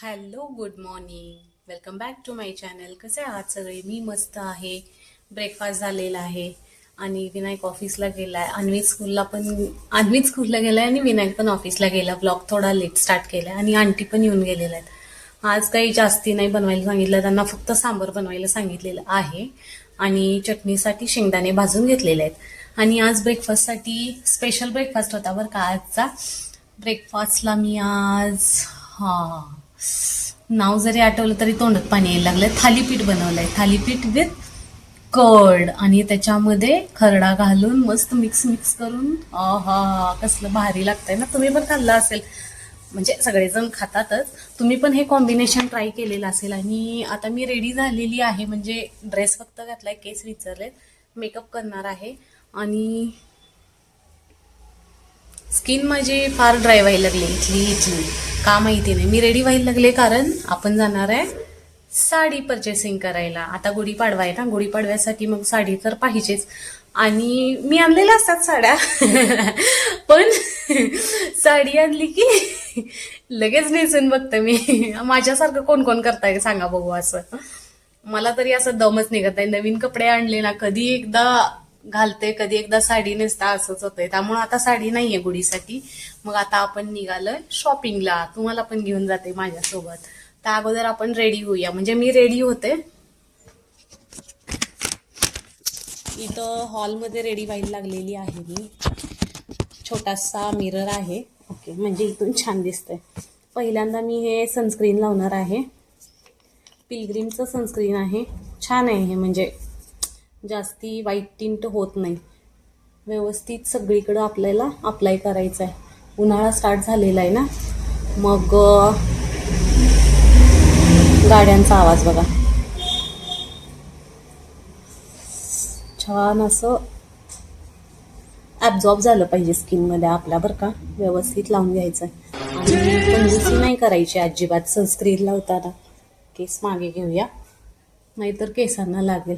Hello good morning. Welcome back to my channel. कसे आहात सगळे? मी मस्त आहे. ब्रेकफास्ट झालेला आहे आणि विनायक ऑफिसला गेलाय. अन्वित स्कूलला गेलाय आणि विनायक पण ऑफिसला गेला. ब्लॉग थोडा लेट स्टार्ट केलाय आणि आंटी पण येऊन गेलेल्या आहेत. आज काही जास्ती नाही बनवायला सांगितलं त्यांना, फक्त सांबर बनवायला सांगितलेलं आहे आणि चटणीसाठी शेंगदाणे भाजून घेतलेले आहेत. आणि आज ब्रेकफास्टसाठी स्पेशल ब्रेकफास्ट होता बरं का आजचा. ब्रेकफास्टला मी आज नाव जरी आठवलं तरी तोंडात पाणी यायला लागलंय. थालीपीठ बनवलंय. थालीपीठ विथ कर्ड आणि त्याच्यामध्ये खरडा घालून मस्त मिक्स मिक्स करून कसलं भारी लागतंय ना. तुम्ही पण खाल्लं असेल, म्हणजे सगळेजण खातातच. तुम्ही पण हे कॉम्बिनेशन ट्राय केलेलं असेल. आणि आता मी रेडी झालेली आहे, म्हणजे ड्रेस फक्त घातलाय, केस विचारलेत, मेकअप करणार आहे. आणि स्किन माझी फार ड्राय व्हायला लागली इथली का माहिती नाही. मी रेडी व्हायला लागले कारण आपण जाणार आहे साडी परचेसिंग करायला. आता गुढीपाडवा आहे ना, गुढीपाडव्यासाठी मग साडी तर पाहिजेच. आणि मी आणलेल्या असतात साड्या पण साडी आणली की लगेच नेसून बघते मी. माझ्यासारखं कोण कोण करताय सांगा बघू. असं मला तरी असं दमच निघत नाही. नवीन कपडे आणले ना, कधी एकदा घालते, कधी एकदा साडी नेसता, असंच होतंय. त्यामुळे आता साडी नाहीये गुढीसाठी. मग आता आपण निघालोय शॉपिंगला. तुम्हाला पण घेऊन जाते माझ्यासोबत. त्या अगोदर आपण रेडी होऊया. म्हणजे मी रेडी होते, इथं हॉलमध्ये रेडी व्हायला लागलेली आहे मी. छोटासा मिरर आहे, ओके, म्हणजे इथून छान दिसतंय. पहिल्यांदा मी हे सनस्क्रीन लावणार आहे. पिलग्रीमचं सनस्क्रीन आहे. छान आहे हे, म्हणजे जास्ती व्हाईट टिंट होत नाही. व्यवस्थित सगळीकडं आपल्याला अप्लाय करायचं आहे. उन्हाळा स्टार्ट झालेला आहे ना, मग गाड्यांचा आवाज बघा. छान असं ॲब्झॉर्ब झालं पाहिजे स्किनमध्ये आपल्या, बरं का. व्यवस्थित लावून घ्यायचं आहे. आणि कंजूसी नाही करायची अजिबात सनस्क्रीन लावताना. केस मागे घेऊया, नाहीतर केसांना लागेल.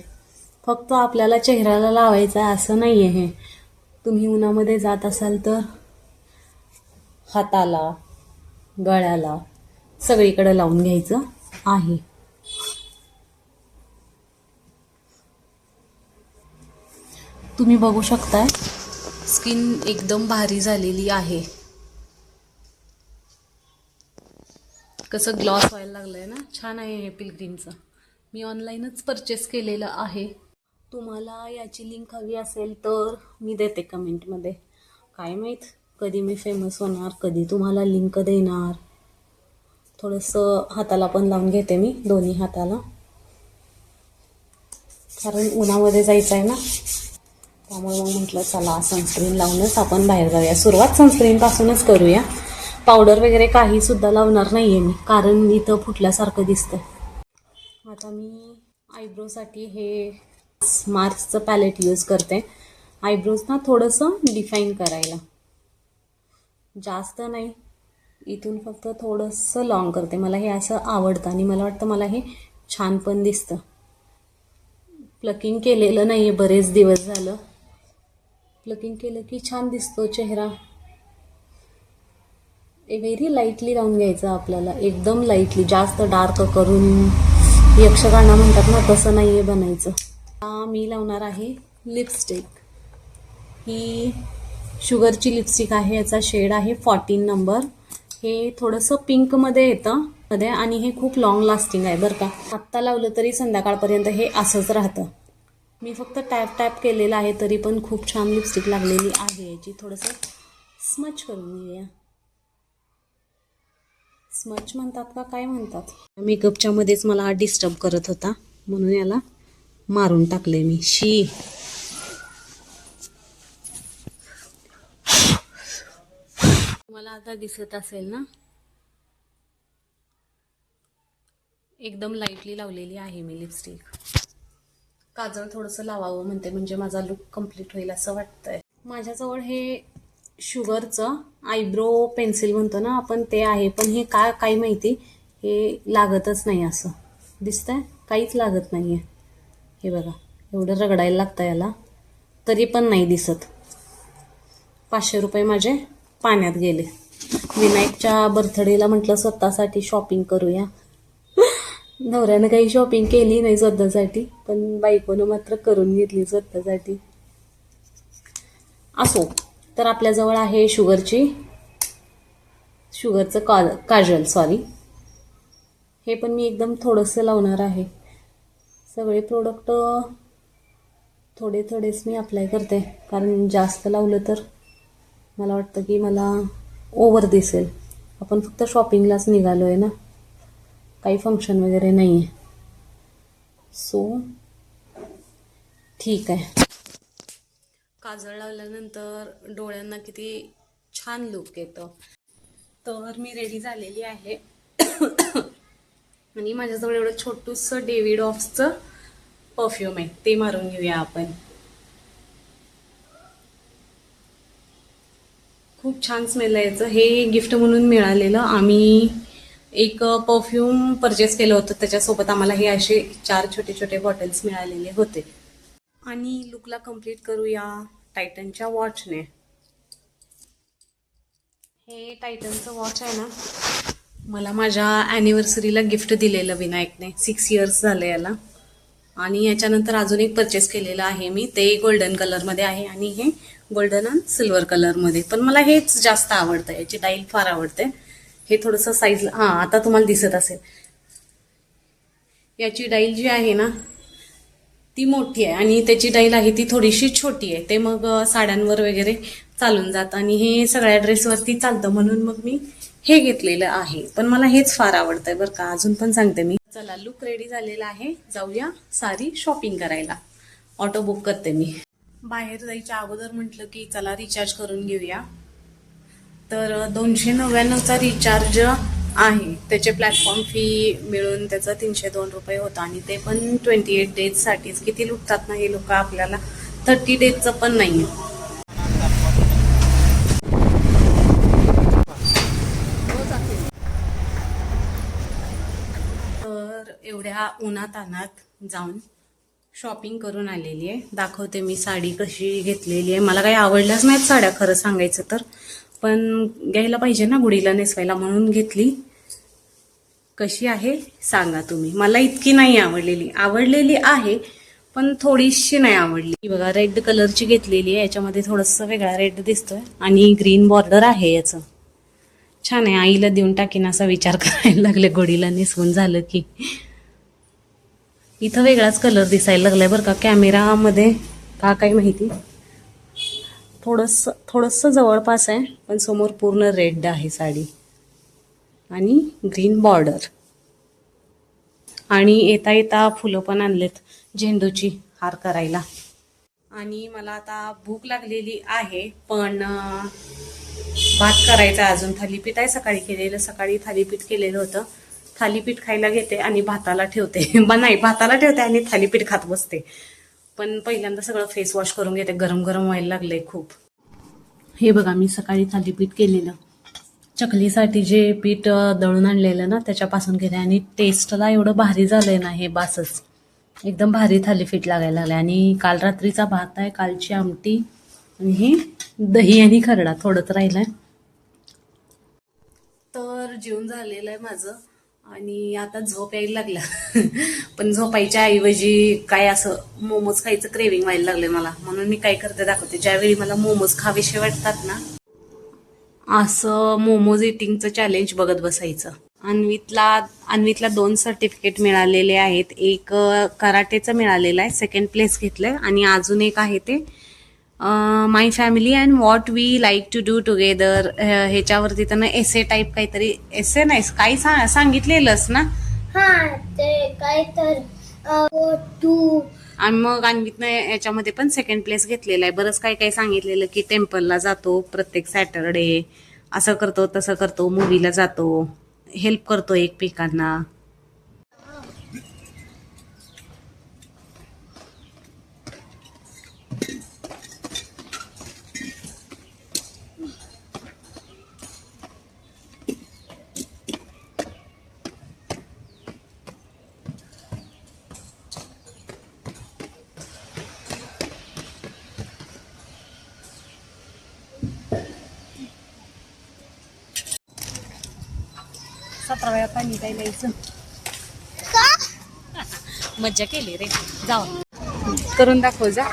फक्त आपल्याला चेहऱ्याला लावायचं आहे असं नाही आहे हे. तुम्ही उन्हामध्ये जात असाल तर हाताला, गळ्याला, सगळीकडे लावून घ्यायचं आहे. तुम्ही बघू शकताय स्किन एकदम भारी झालेली आहे. कसं ग्लॉस व्हायला लागलंय ना. छान आहे हे पिलग्रीमचं. मी ऑनलाईनच परचेस केलेलं आहे. तुम्हाला याची लिंक हवी असेल तर मी देते कमेंटमध्ये. काय माहीत कधी मी फेमस होणार, कधी तुम्हाला लिंक देणार. थोडंसं हाताला पण लावून घेते मी, दोन्ही हाताला, कारण उन्हामध्ये जायचं आहे ना. त्यामुळे मग म्हटलं चला सनस्क्रीन लावूनच आपण बाहेर जाऊया. सुरुवात सनस्क्रीनपासूनच करूया. पावडर वगैरे काही सुद्धा लावणार नाही आहे मी, कारण इथं फुटल्यासारखं दिसतं. आता मी आयब्रोसाठी हे मार्सचं पॅलेट यूज करते. आयब्रोज ना थोडंसं डिफाईन करायला, जास्त नाही. इथून फक्त थोडंसं लॉंग करते. मला हे असं आवडतं आणि मला वाटतं मला हे छान पण दिसतं. प्लकिंग केलेलं नाही आहे, बरेच दिवस झालं. प्लकिंग केलं की छान दिसतो चेहरा. व्हेरी लाईटली लावून घ्यायचं आपल्याला, एकदम लाईटली. जास्त डार्क करून यक्षगाना म्हणतात ना, तसं नाही आहे बनायचं. मी लावणार आहे लिपस्टिक. ही शुगरची लिपस्टिक आहे. याचा शेड आहे 14 नंबर. हे थोडंसं पिंकमध्ये येतं मध्ये आणि हे खूप लॉंग लास्टिंग आहे बरं का. आत्ता लावलं तरी संध्याकाळपर्यंत हे असंच राहतं. मी फक्त टॅप टॅप केलेलं आहे, तरी पण खूप छान लिपस्टिक लागलेली आहे याची. थोडंसं स्मच करून घेऊया. स्मच म्हणतात का काय म्हणतात. मेकअपच्या मध्येच मला हा डिस्टर्ब करत होता, म्हणून याला मारून टाकले मी. मला आता दिसत असेल ना, एकदम लाईटली लावलेली आहे मी लिपस्टिक. काजळ थोडंसं लावावं म्हणते, म्हणजे माझा लुक कम्प्लीट होईल असं वाटतंय. माझ्याजवळ हे शुगरचं आयब्रो पेन्सिल म्हणतो ना आपण, ते आहे. पण हे काय माहिती, हे लागतच नाही. असं दिसतंय, काहीच लागत नाही आहे. हे बघा, एवढं रगडायला लागतं याला, तरी पण नाही दिसत. 500 रुपये माझे पाण्यात गेले. विनायकच्या बर्थडेला म्हटलं स्वतःसाठी शॉपिंग करूया. नवऱ्यानं काही शॉपिंग केली नाही स्वतःसाठी, पण बायकोनं मात्र करून घेतली स्वतःसाठी. असो, तर आपल्याजवळ आहे शुगरचं काजल, सॉरी. हे पण मी एकदम थोडंसं लावणार आहे. सगळे प्रोडक्ट थोडे थोडेच मी अप्लाय करते, कारण जास्त लावलं तर मला वाटतं की मला ओव्हर दिसेल. आपण फक्त शॉपिंगलाच निघालो आहे ना, काही फंक्शन वगैरे नाही आहे. सो ठीक आहे. काजळ लावल्यानंतर डोळ्यांना किती छान लुक येतं. तर मी रेडी झालेली आहे. आणि माझ्याजवळ एवढं छोटूसं डेव्हिड ऑफचं परफ्यूम आहे, ते मारून घेऊया आपण. खूप छान स्मेल आहे याचं. हे गिफ्ट म्हणून मिळालेलं. आम्ही एक परफ्यूम परचेस केलं होतं, त्याच्यासोबत आम्हाला हे असे 4 छोटे छोटे बॉटल्स मिळालेले होते. आणि लुकला कम्प्लीट करूया टायटनच्या वॉचने. हे टायटनचं वॉच आहे ना, मला माझ्या ॲनिव्हर्सरीला गिफ्ट दिलेलं विनायकने. 6 इयर्स झाले याला. आणि याच्यानंतर अजून एक परचेस केलेलं आहे मी, ते गोल्डन कलरमध्ये आहे आणि हे गोल्डन आणि सिल्वर कलरमध्ये. पण मला हेच जास्त आवडतं, याची डाईल फार आवडते. हे थोडंसं साईज, हां आता तुम्हाला दिसत असेल, याची डाईल जी आहे ना ती मोठी आहे आणि त्याची डाईल आहे ती थोडीशी छोटी आहे. ते मग साड्यांवर वगैरे चालून जातं आणि हे सगळ्या ड्रेसवरती चालतं, म्हणून मग मी हे घेतलेलं आहे. पण मला हेच फार आवडतंय बरं का, अजून पण सांगते मी. चला, लुक रेडी झालेला आहे, जाऊया सारी शॉपिंग करायला. ऑटो बुक करते मी. बाहेर जायच्या अगोदर म्हटलं की चला रिचार्ज करून घेऊया. तर 299चा रिचार्ज आहे. त्याचे प्लॅटफॉर्म फी मिळून त्याचा 302 रुपये होता आणि ते पण 28 डेजसाठीच. किती लुटतात ना हे लोक आपल्याला. 30 डेजचं पण नाही. तर एवढ्या उन्हातान्हात जाऊन शॉपिंग करून आलेली आहे. दाखवते मी साडी कशी घेतलेली आहे. मला काही आवडल्याच नाहीत साड्या खरं सांगायचं तर, पण घ्यायला पाहिजे ना गुडीला नेसवायला, म्हणून घेतली. कशी आहे सांगा तुम्ही. मला इतकी नाही आवडलेली आहे, पण थोडीशी नाही आवडली. ही बघा, रेड कलरची घेतलेली आहे. याच्यामध्ये थोडंसं वेगळा रेड दिसतोय आणि ग्रीन बॉर्डर आहे याचं. छान आहे. आईला देऊन टाकीन असा विचार करायला लागले गुडीला नेसवून झालं की. इथं वेगळाच कलर दिसायला लागलाय बरं का कॅमेरामध्ये, का काही माहिती. थोडंसं जवळपास आहे, पण समोर पूर्ण रेड आहे साडी आणि ग्रीन बॉर्डर. आणि येता येता फुलं पण आणलेत झेंडूची हार करायला. आणि मला आता भूक लागलेली आहे, पण भात करायचा अजून. थालीपीठ आहे सकाळी केलेलं, सकाळी थालीपीठ केलेलं होतं. थालीपीठ खायला घेते आणि भाताला ठेवते. नाही, भाताला ठेवते आणि थालीपीठ खात बसते. पण पहिल्यांदा सगळं फेस वॉश करून घेते, गरम गरम व्हायला लागलंय खूप. हे बघा, मी सकाळी थालीपीठ केलेलं. चकलीसाठी जे पीठ दळून आणलेलं ना त्याच्यापासून केलं आणि टेस्टला एवढं भारी झालंय ना हे, बासच. एकदम भारी थालीपीठ लागायला लागले. आणि काल रात्रीचा भात आहे, कालची आमटी आणि हे दही आणि खरडा थोडंच राहिलंय. तर जेवण झालेलं आहे माझं आणि आता झोप यायला लागला. पण झोपायच्या ऐवजी काय असं मोमोज खायचं क्रेविंग व्हायला लागले मला, म्हणून मी काय करते दाखवते. ज्यावेळी मला मोमोज खावेसे वाटतात ना, असं मोमोज इटिंगचं चॅलेंज बघत बसायचं. अन्वीतला 2 सर्टिफिकेट मिळालेले आहेत. एक कराटेचं मिळालेलं आहे, 2nd प्लेस घेतलंय. आणि अजून एक आहे ते my family and what we like to do together. ह्याच्यावरती त्यांना एसे टाईप काहीतरी, एसे नाही काही सांगितलेलंच ना. हा, ते काय तर तू. आणि मग अन्वितनं याच्यामध्ये पण 2nd प्लेस घेतलेला आहे. बरंच काय काय सांगितलेलं की टेम्पलला जातो प्रत्येक सॅटरडे, असं करतो तसं करतो, मूवीला जातो, हेल्प करतो एकमेकांना. 17 वेळा पाणी प्यायला यायचं. का? मज्जा केली रे. जाऊ करून दाखव जा.